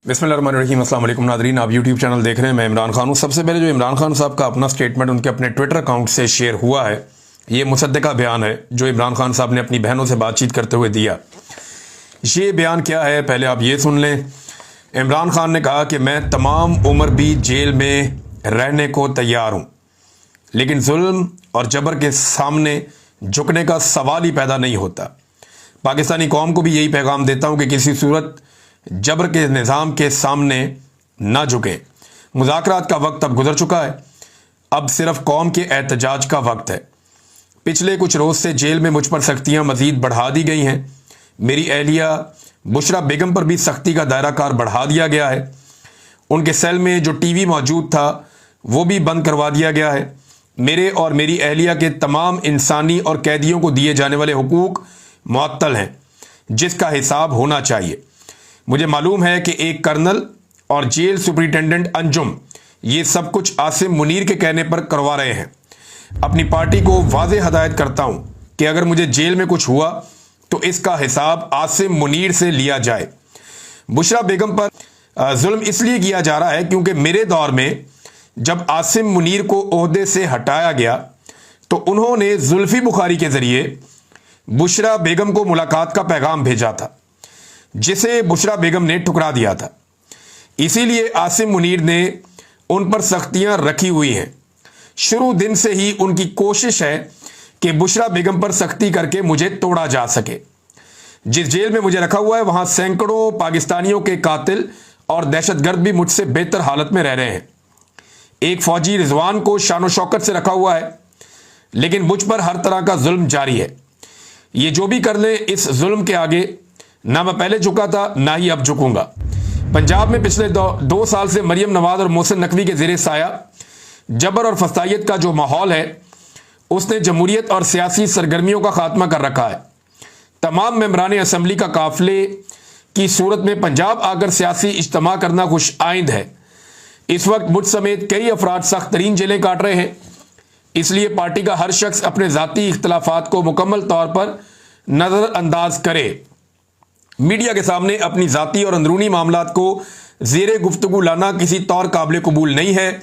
बिस्मिल्लाहिर्रहमानिर्रहीम। अस्सलाम वालेकुम नादरीन, आप यूट्यूब चैनल देख रहे हैं। मैं इमरान खान हूँ। सबसे पहले जो इमरान खान साहब का अपना स्टेटमेंट उनके अपने ट्विटर अकाउंट से शेयर हुआ है, ये मुसद्दिका बयान है जो इमरान खान साहब ने अपनी बहनों से बातचीत करते हुए दिया। ये बयान क्या है, पहले आप ये सुन लें। इमरान खान ने कहा कि मैं तमाम उम्र भी जेल में रहने को तैयार हूँ, लेकिन जुल्म और जबर के सामने झुकने का सवाल ही पैदा नहीं होता। पाकिस्तानी कौम को भी यही पैगाम देता हूँ कि किसी सूरत जबर के निज़ाम के सामने ना झुकें। मुज़ाकरात का वक्त अब गुजर चुका है, अब सिर्फ कौम के एहतजाज का वक्त है। पिछले कुछ रोज़ से जेल में मुझ पर सख्तियाँ मज़ीद बढ़ा दी गई हैं। मेरी अहलिया बुशरा बेगम पर भी सख्ती का दायरा कार बढ़ा दिया गया है। उनके सेल में जो टीवी मौजूद था वो भी बंद करवा दिया गया है। मेरे और मेरी अहलिया के तमाम इंसानी और कैदियों को दिए जाने वाले हुकूक मुअत्तल हैं, जिसका हिसाब होना चाहिए। मुझे मालूम है कि एक कर्नल और जेल सुपरिटेंडेंट अंजुम ये सब कुछ आसिम मुनीर के कहने पर करवा रहे हैं। अपनी पार्टी को वाज़ेह हदायत करता हूं कि अगर मुझे जेल में कुछ हुआ तो इसका हिसाब आसिम मुनीर से लिया जाए। बुशरा बेगम पर जुल्म इसलिए किया जा रहा है क्योंकि मेरे दौर में जब आसिम मुनीर को ओहदे से हटाया गया तो उन्होंने जुल्फी बुखारी के जरिए बुशरा बेगम को मुलाकात का पैगाम भेजा था, जिसे बुशरा बेगम ने ठुकरा दिया था। इसीलिए आसिम मुनीर ने उन पर सख्तियां रखी हुई हैं। शुरू दिन से ही उनकी कोशिश है कि बुशरा बेगम पर सख्ती करके मुझे तोड़ा जा सके। जिस जेल में मुझे रखा हुआ है वहां सैकड़ों पाकिस्तानियों के कातिल और दहशतगर्द भी मुझसे बेहतर हालत में रह रहे हैं। एक फौजी रिजवान को शानो शौकत से रखा हुआ है, लेकिन मुझ पर हर तरह का जुल्म जारी है। ये जो भी कर ले, इस जुल्म के आगे ना मैं पहले झुका था ना ही अब झुकूंगा। पंजाब में पिछले 2 साल से मरियम नवाज और मोहसिन नकवी के ज़ेरे साया जबर और फसादियत का जो माहौल है, उसने जमहूरियत और सियासी सरगर्मियों का खात्मा कर रखा है। तमाम मेंबरान असम्बली का काफिले की सूरत में पंजाब आकर सियासी इज्तिमा करना खुश आइंद है। इस वक्त मुझ समेत कई अफराद सख्त तरीन जेलें काट रहे हैं। इसलिए पार्टी का हर शख्स अपने ज़ाती इख्तलाफात को मुकम्मल तौर पर नज़रअंदाज करे। मीडिया के सामने अपनी ज़ाती और अंदरूनी मामलात को ज़ेरे गुफ्तगू लाना किसी तौर काबिल कबूल नहीं है।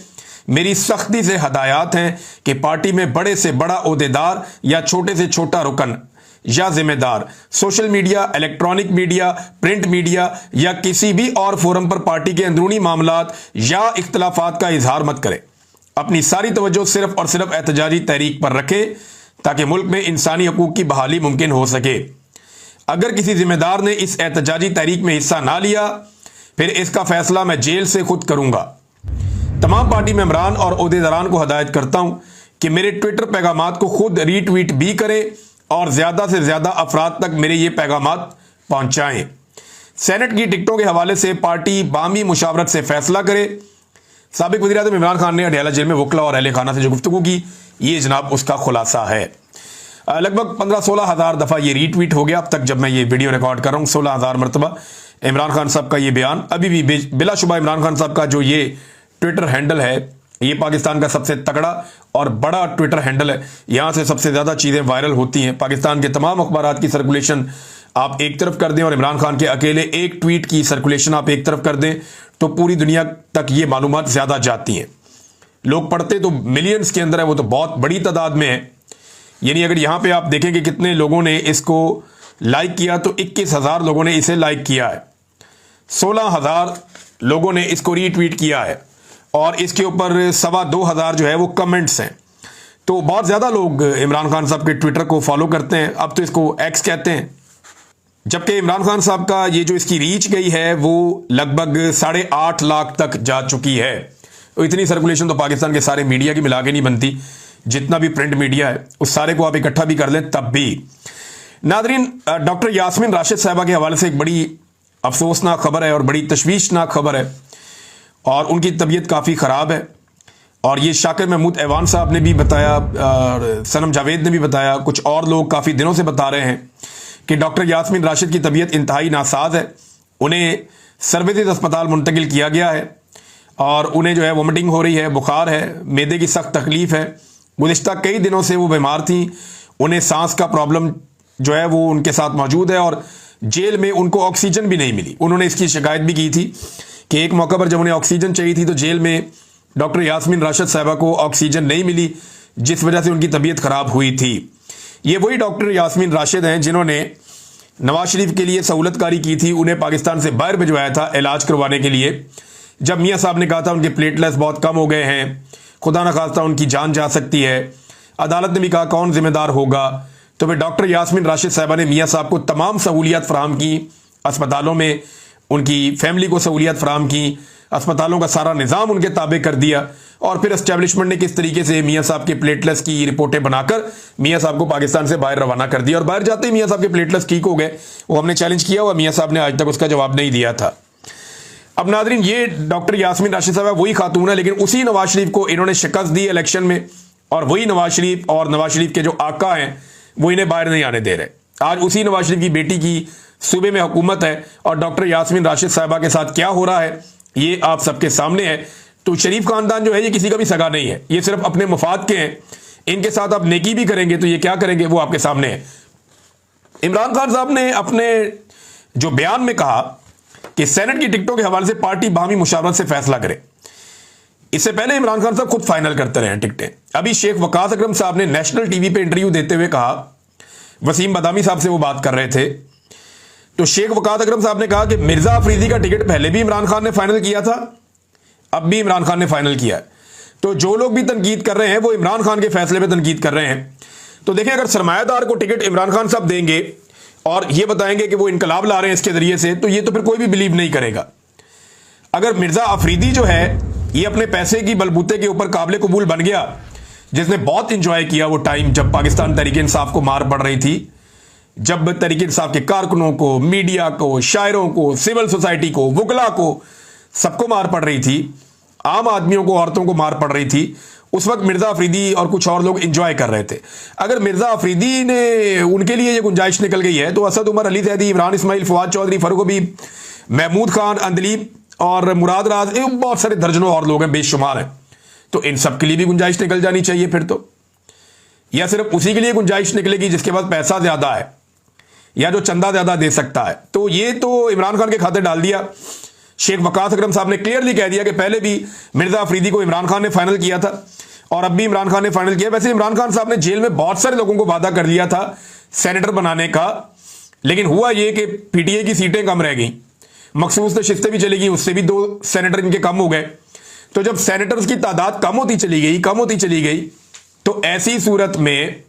मेरी सख्ती से हदायत हैं कि पार्टी में बड़े से बड़ा ओहदेदार या छोटे से छोटा रुकन या जिम्मेदार social media, electronic media, print media या किसी भी और फोरम पर पार्टी के अंदरूनी मामलात या इख्तलाफात का इजहार मत करे। अपनी सारी तवज्जो सिर्फ और सिर्फ एहतजाजी तहरीक पर रखें ताकि मुल्क में इंसानी हकूक की बहाली मुमकिन हो सके। अगर किसी जिम्मेदार ने इस एहतजाजी तहरीक में हिस्सा ना लिया, फिर इसका फैसला मैं जेल से खुद करूंगा। तमाम पार्टी मेंबरान और ओहदेदारान को हदायत करता हूं कि मेरे ट्विटर पैगामात को खुद रीट्वीट भी करें और ज्यादा से ज्यादा अफराद तक मेरे ये पैगामात पहुंचाएं। सेनेट की टिकटों के हवाले से पार्टी बामी मुशावरत से फैसला करे। साबिक वज़ीर-ए-आज़म इमरान खान ने अडयाला जेल में वकला और अहले खाना से जो गुफ्तगू की, ये जनाब उसका खुलासा है। लगभग 15-16 हज़ार दफ़ा ये रीट्वीट हो गया अब तक। जब मैं ये वीडियो रिकॉर्ड कर रहा हूँ 16 हज़ार मरतबा इमरान खान साहब का ये बयान अभी भी बिलाशुबा इमरान खान साहब का जो ये ट्विटर हैंडल है, ये पाकिस्तान का सबसे तगड़ा और बड़ा ट्विटर हैंडल है। यहाँ से सबसे ज़्यादा चीज़ें वायरल होती हैं। पाकिस्तान के तमाम अखबारात की सर्कुलेशन आप एक तरफ कर दें और इमरान खान के अकेले एक ट्वीट की सर्कुलेशन आप एक तरफ कर दें तो पूरी दुनिया तक ये मालूमात ज़्यादा जाती हैं। लोग पढ़ते तो मिलियंस के अंदर है, वो तो बहुत बड़ी तादाद में है। यानी अगर यहाँ पे आप देखें कि कितने लोगों ने इसको लाइक किया तो 21,000 लोगों ने इसे लाइक किया है, 16,000 लोगों ने इसको रीट्वीट किया है और इसके ऊपर 2,25,000 जो है वो कमेंट्स हैं। तो बहुत ज़्यादा लोग इमरान खान साहब के ट्विटर को फॉलो करते हैं। अब तो इसको एक्स कहते हैं। जबकि इमरान खान साहब का ये जो इसकी रीच गई है वो लगभग 8.5 लाख तक जा चुकी है। तो इतनी सर्कुलेशन तो पाकिस्तान के सारे मीडिया की मिला के नहीं बनती। जितना भी प्रिंट मीडिया है उस सारे को आप इकट्ठा भी कर लें तब भी। नादरीन, डॉक्टर यास्मीन राशिद साहिबा के हवाले से एक बड़ी अफसोसनाक खबर है और बड़ी तशवीशनाक खबर है और उनकी तबीयत काफ़ी ख़राब है। और ये शाकिर महमूद ऐवान साहब ने भी बताया, सनम जावेद ने भी बताया, कुछ और लोग काफ़ी दिनों से बता रहे हैं कि डॉक्टर यास्मीन राशिद की तबीयत इंतहाई नासाज है। उन्हें सर्वदित अस्पताल मुंतकिल किया गया है और उन्हें जो है वोमिटिंग हो रही है, बुखार है, मैदे की सख्त तकलीफ़ है। गुज़िश्ता कई दिनों से वो बीमार थी, उन्हें सांस का प्रॉब्लम जो है वो उनके साथ मौजूद है और जेल में उनको ऑक्सीजन भी नहीं मिली। उन्होंने इसकी शिकायत भी की थी कि एक मौका पर जब उन्हें ऑक्सीजन चाहिए थी तो जेल में डॉक्टर यास्मीन राशिद साहिबा को ऑक्सीजन नहीं मिली, जिस वजह से उनकी तबीयत खराब हुई थी। ये वही डॉक्टर यास्मीन राशिद हैं जिन्होंने नवाज शरीफ के लिए सहूलतकारी की थी, उन्हें पाकिस्तान से बाहर भिजवाया था इलाज करवाने के लिए। जब मियाँ साहब ने कहा था उनके प्लेटलेट्स बहुत कम हो गए हैं, खुदा न खास्ता उनकी जान जा सकती है, अदालत ने भी कहा कौन जिम्मेदार होगा, तो फिर डॉक्टर यास्मीन राशिद साहिबा ने मियाँ साहब को तमाम सहूलियात फराम की, अस्पतालों में उनकी फैमिली को सहूलियात फराम की, अस्पतालों का सारा निज़ाम उनके ताबे कर दिया। और फिर एस्टेब्लिशमेंट ने किस तरीके से मियाँ साहब के प्लेटलेट्स की रिपोर्टें बनाकर मियाँ साहब को पाकिस्तान से बाहर रवाना कर दिया, और बाहर जाते ही मियाँ साहब के प्लेटलेट्स ठीक हो गए। वो हमने चैलेंज किया हुआ, मियाँ साहब ने आज तक उसका जवाब नहीं दिया था। अब नादरीन, ये डॉक्टर यास्मीन राशिद साहब वही खातून है, लेकिन उसी नवाज शरीफ को इन्होंने शिकस्त दी इलेक्शन में, और वही नवाज शरीफ और नवाज शरीफ के जो आका हैं वो इन्हें बाहर नहीं आने दे रहे। आज उसी नवाज शरीफ की बेटी की सूबे में हुकूमत है, और डॉक्टर यास्मीन राशिद साहिबा के साथ क्या हो रहा है ये आप सबके सामने है। तो शरीफ खानदान जो है ये किसी का भी सगा नहीं है, ये सिर्फ अपने मफाद के हैं। इनके साथ आप नेकी भी करेंगे तो ये क्या करेंगे वो आपके सामने है। इमरान खान साहब ने अपने जो बयान में कहा कि सेनेट की टिकटों के हवाले से पार्टी बाहमी मुशावरत से फैसला करे। इससे पहले इमरान खान साहब खुद फाइनल करते रहे टिकटें। अभी शेख वकास अकरम साहब ने नेशनल टीवी पे इंटरव्यू देते हुए कहा, वसीम बदामी साहब से वो बात कर रहे थे, तो शेख वकास अकरम साहब ने कहा कि मिर्जा अफरीदी का टिकट पहले भी इमरान खान ने फाइनल किया था, अब भी इमरान खान ने फाइनल किया है। तो जो लोग भी तनकीद कर रहे हैं वो इमरान खान के फैसले पे तनकीद कर रहे हैं। तो देखिए, अगर सरमायादार को टिकट इमरान खान साहब देंगे और ये बताएंगे कि वो इनकलाब ला रहे हैं इसके जरिए से, तो ये तो फिर कोई भी बिलीव नहीं करेगा। अगर मिर्जा अफरीदी जो है ये अपने पैसे की बलबूते के ऊपर काबिल कबूल बन गया, जिसने बहुत इंजॉय किया वो टाइम जब पाकिस्तान तहरीक इंसाफ को मार पड़ रही थी, जब तहरीक इंसाफ के कारकुनों को, मीडिया को, शायरों को, सिविल सोसाइटी को, वकला को, सबको मार पड़ रही थी, आम आदमियों को, औरतों को मार पड़ रही थी, उस वक्त मिर्जा अफरीदी और कुछ और लोग इंजॉय कर रहे थे। अगर मिर्जा अफरीदी ने उनके लिए ये गुंजाइश निकल गई है, तो असद उमर, अली जैदी, इमरान इस्माइल, फवाद चौधरी, फरूक हबीब, महमूद खान, अंदलीब और मुराद राज, बहुत सारे दर्जनों और लोग हैं, बेशुमार हैं, तो इन सब के लिए भी गुंजाइश निकल जानी चाहिए फिर तो। या सिर्फ उसी के लिए गुंजाइश निकलेगी जिसके पास पैसा ज्यादा है या जो चंदा ज्यादा दे सकता है? तो ये तो इमरान खान के खाते डाल दिया। शेख वकास अकरम साहब ने क्लियरली कह दिया कि पहले भी मिर्जा अफरीदी को इमरान खान ने फाइनल किया था और अब भी इमरान खान ने फाइनल किया। वैसे इमरान खान साहब ने जेल में बहुत सारे लोगों को वादा कर लिया था सेनेटर बनाने का, लेकिन हुआ ये कि पीटीआई की सीटें कम रह गई, मखसूस नशिस्तें भी चली गई, उससे भी 2 सेनेटर इनके कम हो गए। तो जब सेनेटर्स की तादाद कम होती चली गई, तो ऐसी सूरत में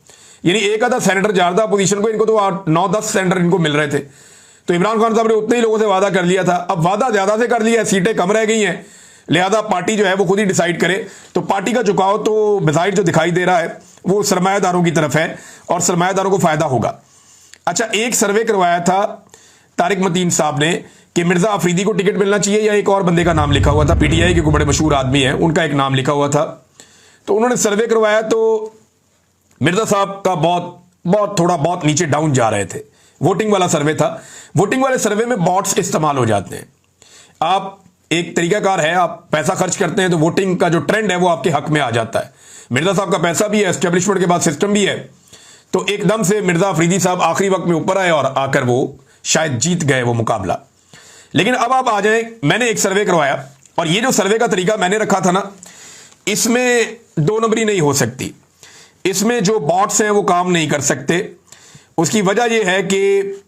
यानी एक आधा सेनेटर ज्यादा अपोजिशन को, इनको तो 9-10 सेनेटर इनको मिल रहे थे, तो इमरान खान साहब ने उतने ही लोगों से वादा कर लिया था। अब वादा ज्यादा से कर लिया है, सीटें कम रह गई हैं, लिहाजा पार्टी जो है वो खुद ही डिसाइड करे। तो पार्टी का झुकाव तो बज़ाहिर जो दिखाई दे रहा है वो सरमायादारों की तरफ है और सरमायादारों को फायदा होगा। अच्छा, एक सर्वे करवाया था तारिक मतीन साहब ने कि मिर्जा अफरीदी को टिकट मिलना चाहिए या एक और बंदे का नाम लिखा हुआ था, पीटीआई के कोई बड़े मशहूर आदमी है, उनका एक नाम लिखा हुआ था। तो उन्होंने सर्वे करवाया तो मिर्जा साहब का बहुत नीचे डाउन जा रहे थे। वोटिंग वाला सर्वे था। वोटिंग वाले सर्वे में बॉट्स इस्तेमाल हो जाते हैं। आप एक तरीकाकार है, आप पैसा खर्च करते हैं तो वोटिंग का जो ट्रेंड है वो आपके हक में आ जाता है। मिर्जा साहब का पैसा भी है, एस्टेब्लिशमेंट के बाद सिस्टम भी है, तो एकदम से मिर्जा अफरीदी साहब आखिरी वक्त में ऊपर आए और आकर वो शायद जीत गए वो मुकाबला। लेकिन अब आप आ जाएं, मैंने एक सर्वे करवाया और ये जो सर्वे का तरीका मैंने रखा था ना, इसमें 2 नंबरी नहीं हो सकती, इसमें जो बॉट्स हैं वो काम नहीं कर सकते। उसकी वजह यह है कि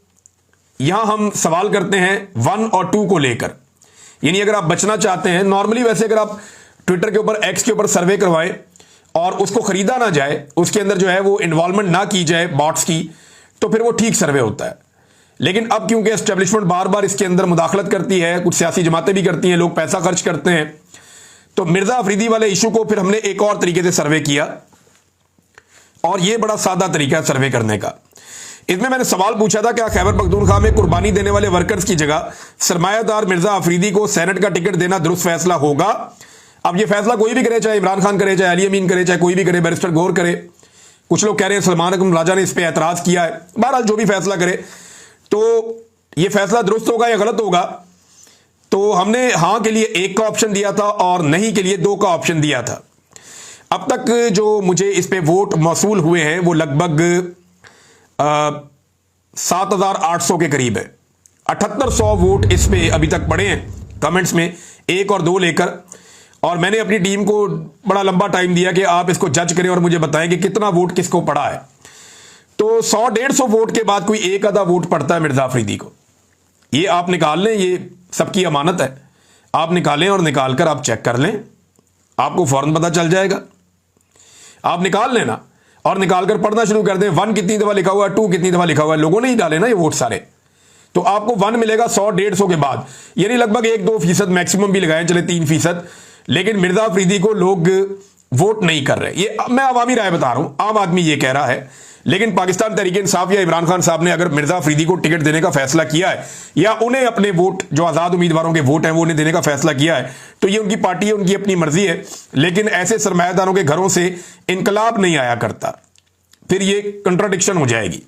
यहां हम सवाल करते हैं 1 और 2 को लेकर, यानी अगर आप बचना चाहते हैं, नॉर्मली वैसे अगर आप ट्विटर के ऊपर, एक्स के ऊपर सर्वे करवाएं और उसको खरीदा ना जाए, उसके अंदर जो है वो इन्वॉल्वमेंट ना की जाए बॉट्स की, तो फिर वो ठीक सर्वे होता है। लेकिन अब क्योंकि एस्टेब्लिशमेंट बार बार इसके अंदर मुदाखलत करती है, कुछ सियासी जमातें भी करती हैं, लोग पैसा खर्च करते हैं, तो मिर्जा अफरीदी वाले इशू को फिर हमने एक और तरीके से सर्वे किया और ये बड़ा सादा तरीका है सर्वे करने का। इसमें मैंने सवाल पूछा था, क्या खैबर पख्तूनख्वा में कुर्बानी देने वाले वर्कर्स की जगह सरमायादार मिर्जा अफरीदी को सेनेट का टिकट देना दुरुस्त फैसला होगा? अब ये फैसला कोई भी करे, चाहे इमरान खान करे, चाहे अली अमीन करे, चाहे कोई भी करे, बैरिस्टर गौर करे, कुछ लोग कह रहे हैं सलमान अकरम राजा ने इस पर एतराज किया है। बहरहाल जो भी फैसला करे, तो ये फैसला दुरुस्त होगा या गलत होगा? तो हमने हाँ के लिए 1 का ऑप्शन दिया था और नहीं के लिए 2 का ऑप्शन दिया था। अब तक जो मुझे इस पे वोट मौसूल हुए हैं वो लगभग 7,800 के करीब है। 7800 वोट इस पे अभी तक पड़े हैं कमेंट्स में 1 और 2 लेकर, और मैंने अपनी टीम को बड़ा लंबा टाइम दिया कि आप इसको जज करें और मुझे बताएं कि कितना वोट किसको पड़ा है। तो 100-150 वोट के बाद कोई एक आधा वोट पड़ता है मिर्जा अफरीदी को। ये आप निकाल लें, ये सबकी अमानत है, आप निकालें और निकालकर आप चेक कर लें, आपको फौरन पता चल जाएगा। आप निकाल लेना और निकालकर पढ़ना शुरू कर दें, 1 कितनी दफा लिखा हुआ है, 2 कितनी दफा लिखा हुआ है, लोगों ने ही डाले ना ये वोट सारे, तो आपको 1 मिलेगा 100-150 के बाद, यानी लगभग 1-2% मैक्सिमम भी लगाएं, चले 3%, लेकिन मिर्जा अफरीदी को लोग वोट नहीं कर रहे। ये मैं अवामी राय बता रहा हूं, आम आदमी ये कह रहा है, लेकिन पाकिस्तान तहरीक इंसाफ या इमरान खान साहब ने अगर मिर्जा अफरीदी को टिकट देने का फैसला किया है, या उन्हें अपने वोट जो आजाद उम्मीदवारों के वोट हैं वो उन्हें देने का फैसला किया है, तो ये उनकी पार्टी है, उनकी अपनी मर्जी है, लेकिन ऐसे सरमायादारों के घरों से इनकलाब नहीं आया करता, फिर ये कंट्राडिक्शन हो जाएगी।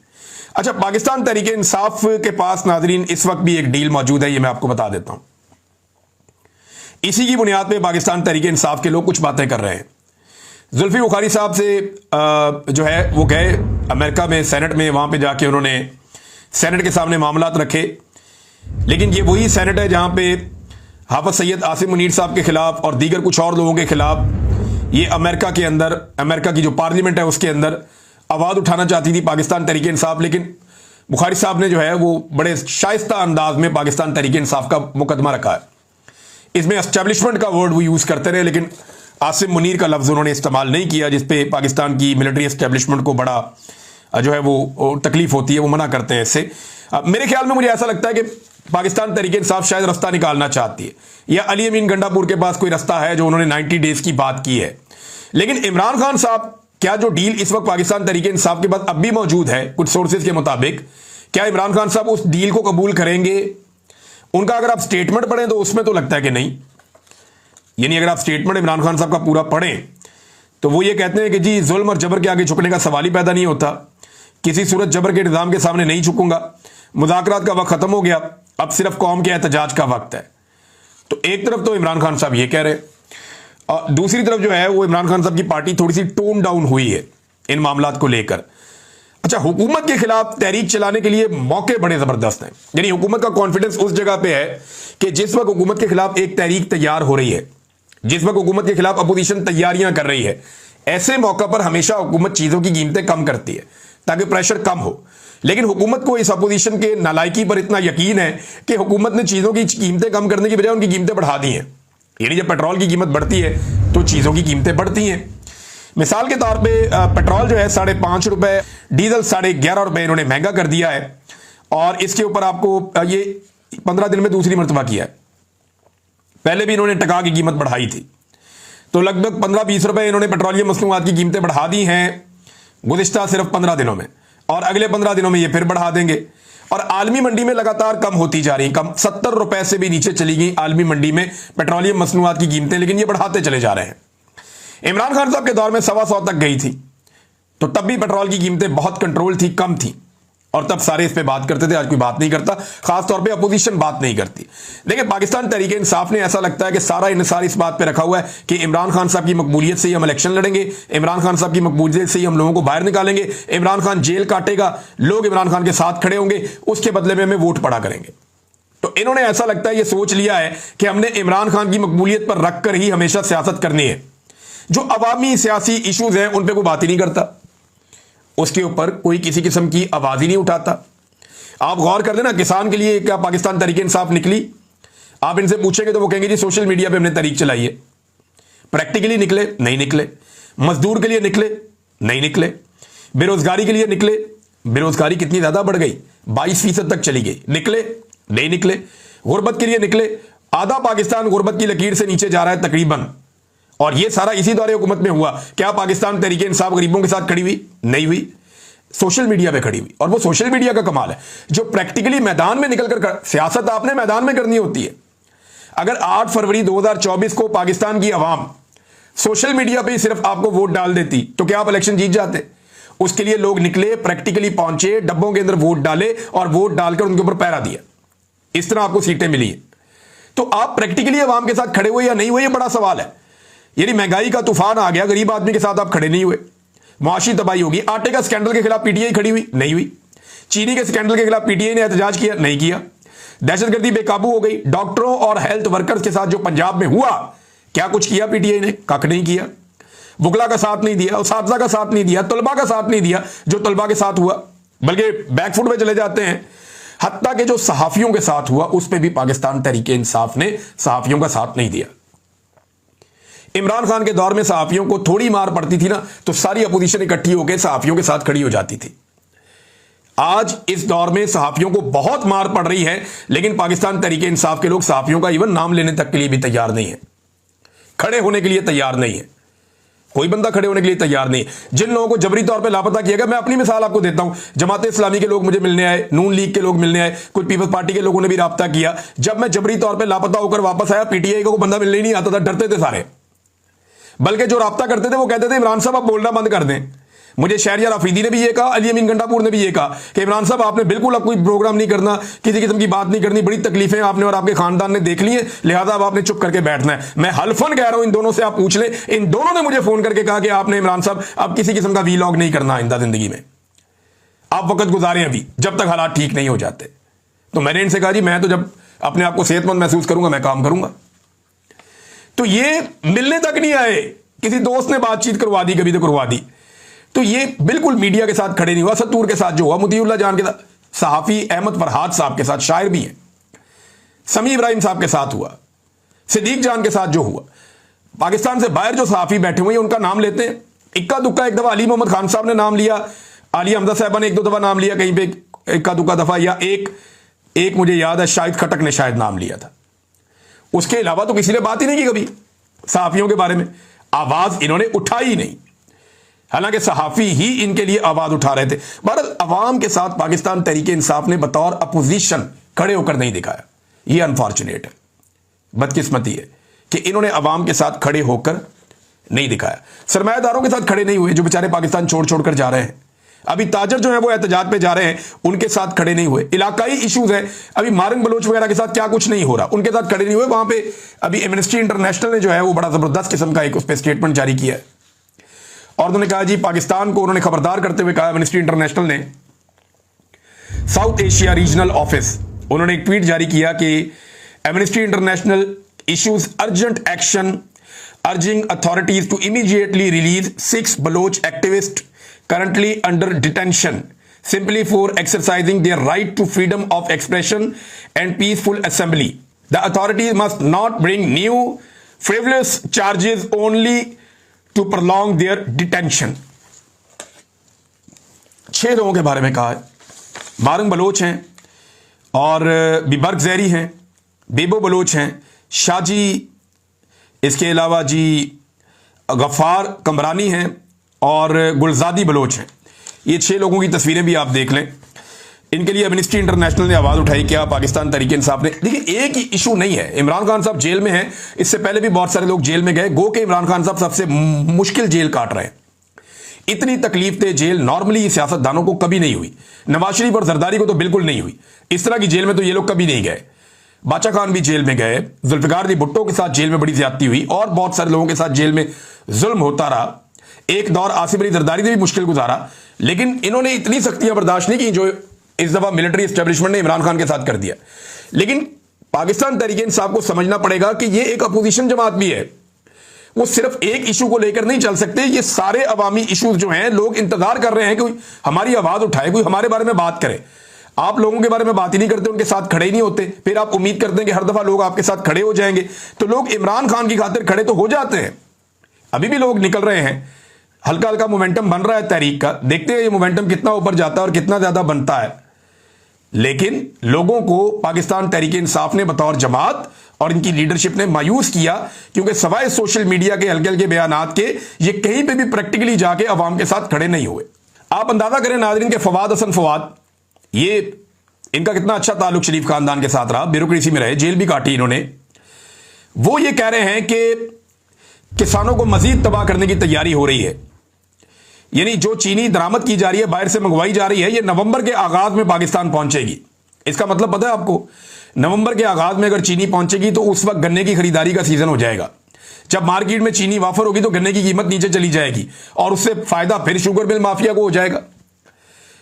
अच्छा, पाकिस्तान तहरीक इंसाफ के पास नाजरीन इस वक्त भी एक डील मौजूद है, ये मैं आपको बता देता हूं। इसी की बुनियाद पे पाकिस्तान तहरीक इंसाफ के लोग कुछ बातें कर रहे हैं। जुल्फी बुखारी साहब से जो है वो गए अमेरिका में, सेनेट में, वहां पे जाके उन्होंने सेनेट के सामने मामलात रखे, लेकिन ये वही सेनेट है जहां पे हाफिज सैयद आसिम मुनीर साहब के खिलाफ और दीगर कुछ और लोगों के खिलाफ ये अमेरिका के अंदर, अमेरिका की जो पार्लियामेंट है उसके अंदर आवाज उठाना चाहती थी पाकिस्तान तहरीक इंसाफ, लेकिन बुखारी साहब ने जो है वो बड़े शाइस्ता अंदाज में पाकिस्तान तहरीक इंसाफ का मुकदमा रखा है। इसमें एस्टेब्लिशमेंट का वर्ड वो यूज करते रहे, लेकिन आसिम मुनीर का लफ्ज उन्होंने इस्तेमाल नहीं किया, जिसपे पाकिस्तान की मिलिट्री एस्टेब्लिशमेंट को बड़ा जो है वो तकलीफ होती है, वो मना करते हैं इससे। मेरे ख्याल में मुझे ऐसा लगता है कि पाकिस्तान तहरीक इंसाफ शायद रास्ता निकालना चाहती है, या अली अमीन गंडापुर के पास कोई रास्ता है जो उन्होंने 90 डेज की बात की है। लेकिन इमरान खान साहब, क्या जो डील इस वक्त पाकिस्तान तहरीक इंसाफ के बाद अब भी मौजूद है कुछ सोर्सेज के मुताबिक, क्या इमरान खान साहब उस डील को कबूल करेंगे? उनका अगर आप स्टेटमेंट पढ़ें तो उसमें तो लगता है कि नहीं, यानी अगर आप स्टेटमेंट इमरान खान साहब का पूरा पढ़ें तो वो ये कहते हैं कि जी जुल्म और जबर के आगे झुकने का सवाल ही पैदा नहीं होता, किसी सूरत जबर के निज़ाम के सामने नहीं झुकूंगा, मुज़ाकरात का वक्त खत्म हो गया, अब सिर्फ कौम के एहतजाज का वक्त है। तो एक तरफ तो इमरान खान साहब ये कह रहे हैं, और दूसरी तरफ जो है वो इमरान खान साहब की पार्टी थोड़ी सी टोन डाउन हुई है इन मामलात को लेकर। अच्छा, हुकूमत के खिलाफ तहरीक चलाने के लिए मौके बड़े जबरदस्त हैं, यानी हुकूमत का कॉन्फिडेंस उस जगह पे है कि जिस वक्त हुकूमत के खिलाफ एक तहरीक तैयार हो रही है, जिस वक्त हुकूमत के खिलाफ अपोजिशन तैयारियां कर रही है, ऐसे मौका पर हमेशा हुकूमत चीजों की कीमतें कम करती है ताकि प्रेशर कम हो। लेकिन हुकूमत को इस अपोजिशन के नालायकी पर इतना यकीन है कि हुकूमत ने चीजों की कीमतें कम करने की बजाय उनकी कीमतें बढ़ा दी हैं, यानी जब पेट्रोल की कीमत बढ़ती है तो चीजों की कीमतें बढ़ती हैं। मिसाल के तौर पर पेट्रोल जो है 5.5 रुपए, डीजल 11.5 रुपए इन्होंने महंगा कर दिया है, और इसके ऊपर आपको ये 15 दिन में दूसरी मरतबा किया है। पहले भी इन्होंने टका की कीमत बढ़ाई थी, तो लगभग 15-20 रुपए इन्होंने पेट्रोलियम मसनूआत की कीमतें बढ़ा दी हैं गुज़िश्ता सिर्फ 15 दिनों में, और अगले 15 दिनों में ये फिर बढ़ा देंगे। और आलमी मंडी में लगातार कम होती जा रही, कम 70 रुपए से भी नीचे चली गई आलमी मंडी में पेट्रोलियम मसनूआत की कीमतें, लेकिन ये बढ़ाते चले जा रहे हैं। इमरान खान साहब के दौर में 125 तक गई थी, तो तब भी पेट्रोल की कीमतें बहुत कंट्रोल थी, कम थी, और तब सारे इस पे बात करते थे। आज कोई बात नहीं करता, खासतौर पे अपोजिशन बात नहीं करती। देखिए, पाकिस्तान तहरीक इंसाफ ने ऐसा लगता है कि सारा इन्हिसार इस बात पे रखा हुआ है कि इमरान खान साहब की मकबूलियत से ही हम इलेक्शन लड़ेंगे, इमरान खान साहब की मकबूलियत से ही हम लोगों को बाहर निकालेंगे, इमरान खान जेल काटेगा, लोग इमरान खान के साथ खड़े होंगे, उसके बदले में हमें वोट पड़ा करेंगे। तो इन्होंने ऐसा लगता है ये सोच लिया है कि हमने इमरान खान की मकबूलियत पर रखकर ही हमेशा सियासत करनी है। जो अवामी सियासी इशूज हैं उन पर कोई बात ही नहीं करता, उसके ऊपर कोई किसी किस्म की आवाज ही नहीं उठाता। आप गौर कर लेना, किसान के लिए क्या पाकिस्तान तहरीक इंसाफ निकली? आप इनसे पूछेंगे तो वो कहेंगे जी सोशल मीडिया पे हमने तहरीक चलाई है। प्रैक्टिकली निकले? नहीं निकले। मजदूर के लिए निकले? नहीं निकले। बेरोजगारी के लिए निकले? बेरोजगारी कितनी ज्यादा बढ़ गई, 22% तक चली गई, निकले? नहीं निकले। गुर्बत के लिए निकले? आधा पाकिस्तान गुर्बत की लकीर से नीचे जा रहा है तकरीबन, और यह सारा इसी दौरे हुकूमत में हुआ। क्या पाकिस्तान तहरीक इंसाफ गरीबों के साथ खड़ी हुई? नहीं हुई, सोशल मीडिया पे खड़ी हुई। और वो सोशल मीडिया का कमाल है, जो प्रैक्टिकली मैदान में निकलकर सियासत आपने मैदान में करनी होती है। अगर 8 फरवरी 2024 को पाकिस्तान की आवाम सोशल मीडिया पे ही सिर्फ आपको वोट डाल देती तो क्या आप इलेक्शन जीत जाते? उसके लिए लोग निकले, प्रैक्टिकली पहुंचे, डब्बों के अंदर वोट डाले और वोट डालकर उनके ऊपर पहरा दिया, इस तरह आपको सीटें मिली है। तो आप प्रैक्टिकली आवाम के साथ खड़े हुए या नहीं हुए, ये बड़ा सवाल है। यानी महंगाई का तूफान आ गया, गरीब आदमी के साथ आप खड़े नहीं हुए, मुआशी तबाही होगी। आटे का स्कैंडल के खिलाफ पीटीआई खड़ी हुई? नहीं हुई। चीनी के स्कैंडल के खिलाफ पीटीआई ने एहतजाज किया? नहीं किया। दहशतगर्दी बेकाबू हो गई। डॉक्टरों और हेल्थ वर्कर्स के साथ जो पंजाब में हुआ, क्या कुछ किया पीटीआई ने? कख नहीं किया। वकला का साथ नहीं दिया, उसातिज़ा का साथ नहीं दिया, तलबा का साथ नहीं दिया जो तलबा के साथ हुआ, बल्कि बैकफुट में चले जाते हैं। हत्ता के जो सहाफियों के साथ हुआ उस पर भी पाकिस्तान तहरीक इंसाफ ने सहाफियों का साथ नहीं दिया। इमरान खान के दौर में सहाफियों को थोड़ी मार पड़ती थी ना, तो सारी अपोजिशन इकट्ठी होकर सहाफियों के साथ खड़ी हो जाती थी। आज इस दौर में सहाफियों को बहुत मार पड़ रही है, लेकिन पाकिस्तान तहरीक इंसाफ के लोग सहाफियों का इवन नाम लेने तक के लिए भी तैयार नहीं है, खड़े होने के लिए तैयार नहीं है। कोई बंदा खड़े होने के लिए तैयार नहीं है। जिन लोगों को जबरी तौर पे लापता किया गया, मैं अपनी मिसाल आपको देता हूं। जमात इस्लामी के लोग मुझे मिलने आए, नून लीग के लोग मिलने आए, कुछ पीपल्स पार्टी के लोगों ने भी राब्ता किया। जब मैं जबरी तौर पे लापता होकर वापस आया, पीटीआई को बंदा मिलने ही नहीं आता था, डरते थे सारे। बल्कि जो राब्ता करते थे वो कहते थे इमरान साहब आप बोलना बंद कर दें। मुझे शहरियार अफरीदी ने भी ये कहा, अली अमीन गंडापुर ने भी ये कहा कि इमरान साहब आपने बिल्कुल अब कोई प्रोग्राम नहीं करना, किसी किस्म की बात नहीं करनी, बड़ी तकलीफें आपने और आपके खानदान ने देख ली है, लिहाजा अब आपने चुप करके बैठना है। मैं हल्फन कह रहा हूं, इन दोनों से आप पूछ लें, इन दोनों ने मुझे फोन करके कहा कि आपने इमरान साहब अब किसी किस्म का वीलॉग नहीं करना आइंदा जिंदगी में, आप वक्त गुजारें अभी जब तक हालात ठीक नहीं हो जाते। तो मैंने इनसे कहा जी मैं तो जब अपने आप को सेहतमंद महसूस करूंगा मैं काम करूंगा। तो ये मिलने तक नहीं आए, किसी दोस्त ने बातचीत करवा दी, कभी तो करवा दी। तो ये बिल्कुल मीडिया के साथ खड़े नहीं हुआ। सत्तूर के साथ जो हुआ, मुतीउल्लाह जान के साथ, सहाफी अहमद फरहाद साहब के साथ, शायर भी हैं, समी इब्राहिम साहब के साथ हुआ, सिद्दीक जान के साथ जो हुआ, पाकिस्तान से बाहर जो सहाफी बैठे हुए हैं उनका नाम लेते हैं, इक्का दुक्का। एक दफा अली मोहम्मद खान साहब ने नाम लिया, आलिया हमजा साहबा ने एक दो दफा नाम लिया कहीं पे, इक्का दुक्का दफा, या एक मुझे याद है शाहिद खटक ने शायद नाम लिया था। उसके अलावा तो किसी ने बात ही नहीं की कभी सहाफियों के बारे में, आवाज इन्होंने उठाई नहीं, हालांकि सहाफी ही इनके लिए आवाज उठा रहे थे। भारत अवाम के साथ पाकिस्तान तहरीक इंसाफ ने बतौर अपोजिशन खड़े होकर नहीं दिखाया। यह अनफॉर्चुनेट है, बदकिस्मती है कि इन्होंने अवाम के साथ खड़े होकर नहीं दिखाया। सरमायादारों के साथ खड़े नहीं हुए जो बेचारे पाकिस्तान छोड़ छोड़ कर जा रहे हैं। अभी ताजर जो है वो एहतजाज पे जा रहे हैं, उनके साथ खड़े नहीं हुए। इलाकाई इश्यूज है, अभी मारंग बलोच वगैरह के साथ क्या कुछ नहीं हो रहा, उनके साथ खड़े नहीं हुए। वहां पे अभी एमनेस्टी इंटरनेशनल ने जो है वो बड़ा जबरदस्त किस्म का एक उस पर स्टेटमेंट जारी किया है, और उन्होंने कहा जी पाकिस्तान को, उन्होंने खबरदार करते हुए कहा, एमनेस्टी इंटरनेशनल ने साउथ एशिया रीजनल ऑफिस, उन्होंने एक ट्वीट जारी किया कि Amnesty International issues urgent action urging authorities to immediately release 6 Baloch activist currently under detention simply for exercising their right to freedom of expression and peaceful assembly. The authorities must not bring new frivolous charges only to prolong their detention. 6 लोगों के बारे में कहा है। Marang Bloch हैं और बिबर्ग जैरी हैं, बेबो Bloch हैं, शाजी, इसके अलावा जी गफ्फार कमरानी हैं और गुलजादी बलोच हैं। ये 6 लोगों की तस्वीरें भी आप देख लें। इनके लिए एमनेस्टी इंटरनेशनल ने आवाज उठाई, क्या पाकिस्तान तहरीक इंसाफ ने। देखिए एक ही इशू नहीं है, इमरान खान साहब जेल में हैं, इससे पहले भी बहुत सारे लोग जेल में गए, गो के इमरान खान साहब सबसे मुश्किल जेल काट रहे हैं। इतनी तकलीफ दे जेल नॉर्मली सियासतदानों को कभी नहीं हुई, नवाज शरीफ और जरदारी को तो बिल्कुल नहीं हुई। इस तरह की जेल में तो ये लोग कभी नहीं गए। बादशाह खान भी जेल में गए, जुल्फिकार अली भुट्टो के साथ जेल में बड़ी ज्यादती हुई, और बहुत सारे लोगों के साथ जेल में जुल्म होता रहा। एक दौर आसिफ अली जरदारी ने भी मुश्किल गुजारा, लेकिन इन्होंने इतनी सख्तियां बर्दाश्त नहीं की जो इस दफा मिलिट्री एस्टेब्लिशमेंट ने इमरान खान के साथ कर दिया। लेकिन पाकिस्तान तहरीक इंसाफ को समझना पड़ेगा कि यह एक अपोजिशन जमात भी है, वो सिर्फ एक इशू को लेकर नहीं चल सकते। ये सारे अवामी इशूज जो हैं, लोग इंतजार कर रहे हैं कि हमारी आवाज उठाए, कोई हमारे बारे में बात करे। आप लोगों के बारे में बात ही नहीं करते, उनके साथ खड़े ही नहीं होते, फिर आप उम्मीद करते हैं कि हर दफा लोग आपके साथ खड़े हो जाएंगे। तो लोग इमरान खान की खातिर खड़े तो हो जाते हैं, अभी भी लोग निकल रहे हैं, हल्का हल्का मोमेंटम बन रहा है तहरीक का। देखते हैं ये मोमेंटम कितना ऊपर जाता है और कितना ज्यादा बनता है। लेकिन लोगों को पाकिस्तान तहरीक इंसाफ ने बतौर जमात और इनकी लीडरशिप ने मायूस किया, क्योंकि सवाए सोशल मीडिया के हल्के हल्के बयानात के ये कहीं पे भी प्रैक्टिकली जाके अवाम के साथ खड़े नहीं हुए। आप अंदाजा करें नाज़रीन के फवाद हसन फवाद, ये इनका कितना अच्छा ताल्लुक शरीफ खानदान के साथ रहा, ब्यूरोक्रेसी में रहे, जेल भी काटी इन्होंने। वो ये कह रहे हैं कि किसानों को मजीद तबाह करने की तैयारी हो रही है, यानी जो चीनी दरामद की जा रही है, बाहर से मंगवाई जा रही है, ये नवंबर के आगाज में पाकिस्तान पहुंचेगी। इसका मतलब पता है आपको, नवंबर के आगाज में अगर चीनी पहुंचेगी तो उस वक्त गन्ने की खरीदारी का सीजन हो जाएगा। जब मार्केट में चीनी वाफर होगी तो गन्ने की कीमत नीचे चली जाएगी और उससे फायदा फिर शुगर मिल माफिया को हो जाएगा।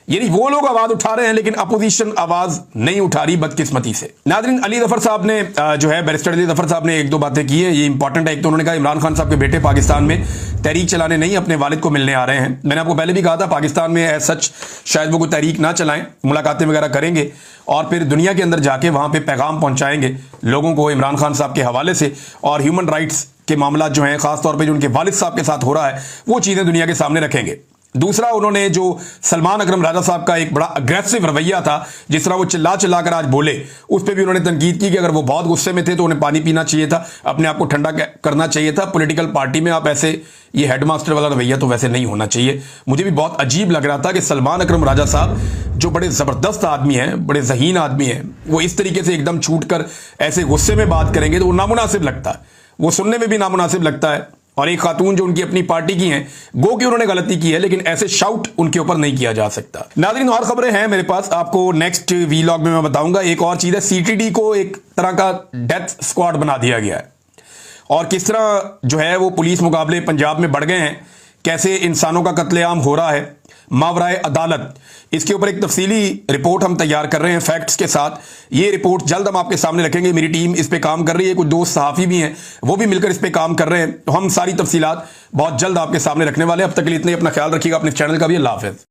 यानी वो लोग आवाज उठा रहे हैं लेकिन अपोजिशन आवाज नहीं उठा रही, बदकिस्मती से। नाज़रीन, अली ज़फ़र साहब ने जो है बैरिस्टर अली ज़फ़र साहब ने एक दो बातें की है, ये इंपॉर्टेंट है। एक तो उन्होंने कहा इमरान खान साहब के बेटे पाकिस्तान में तहरीक चलाने नहीं अपने वालिद को मिलने आ रहे हैं। मैंने आपको पहले भी कहा था पाकिस्तान में एज सच शायद वो कोई तहरीक ना चलाएं, मुलाकातें वगैरह करेंगे और फिर दुनिया के अंदर जाके वहां पे पैगाम पहुंचाएंगे लोगों को इमरान खान साहब के हवाले से, और ह्यूमन राइट्स के मामला जो हैं खासतौर पे जो उनके वालिद साहब के साथ हो रहा है वो चीजें दुनिया के सामने रखेंगे। दूसरा, उन्होंने जो सलमान अकरम राजा साहब का एक बड़ा अग्रेसिव रवैया था, जिस तरह वो चिल्ला चिल्ला कर आज बोले, उस पर भी उन्होंने तनकीद की कि अगर वो बहुत गुस्से में थे तो उन्हें पानी पीना चाहिए था, अपने आप को ठंडा करना चाहिए था। पॉलिटिकल पार्टी में आप ऐसे ये हेडमास्टर वाला रवैया तो वैसे नहीं होना चाहिए। मुझे भी बहुत अजीब लग रहा था कि सलमान अकरम राजा साहब जो बड़े जबरदस्त आदमी हैं, बड़े ज़हीन आदमी हैं, वो इस तरीके से एकदम छूट कर ऐसे गुस्से में बात करेंगे तो वो नामुनासिब लगता है, वो सुनने में भी नामुनासिब लगता है। और एक खातून जो उनकी अपनी पार्टी की हैं, गो कि उन्होंने गलती की है लेकिन ऐसे शाउट उनके ऊपर नहीं किया जा सकता। नाज़रीन, और खबरें हैं मेरे पास, आपको नेक्स्ट वीलॉग में मैं बताऊंगा। एक और चीज है, सीटीडी को एक तरह का डेथ स्क्वाड बना दिया गया है और किस तरह जो है वो पुलिस मुकाबले पंजाब में बढ़ गए हैं, कैसे इंसानों का कत्लेआम हो रहा है मावराए अदालत, इसके ऊपर एक तफसीली रिपोर्ट हम तैयार कर रहे हैं फैक्ट्स के साथ। ये रिपोर्ट जल्द हम आपके सामने रखेंगे। मेरी टीम इस पे काम कर रही है, कुछ दोस्त सहाफ़ी भी हैं वो भी मिलकर इस पे काम कर रहे हैं, तो हम सारी तफसीलात बहुत जल्द आपके सामने रखने वाले हैं। अब तक के लिए इतने, अपना ख्याल रखिएगा, अपने चैनल का भी। अल्लाह हाफ़िज़।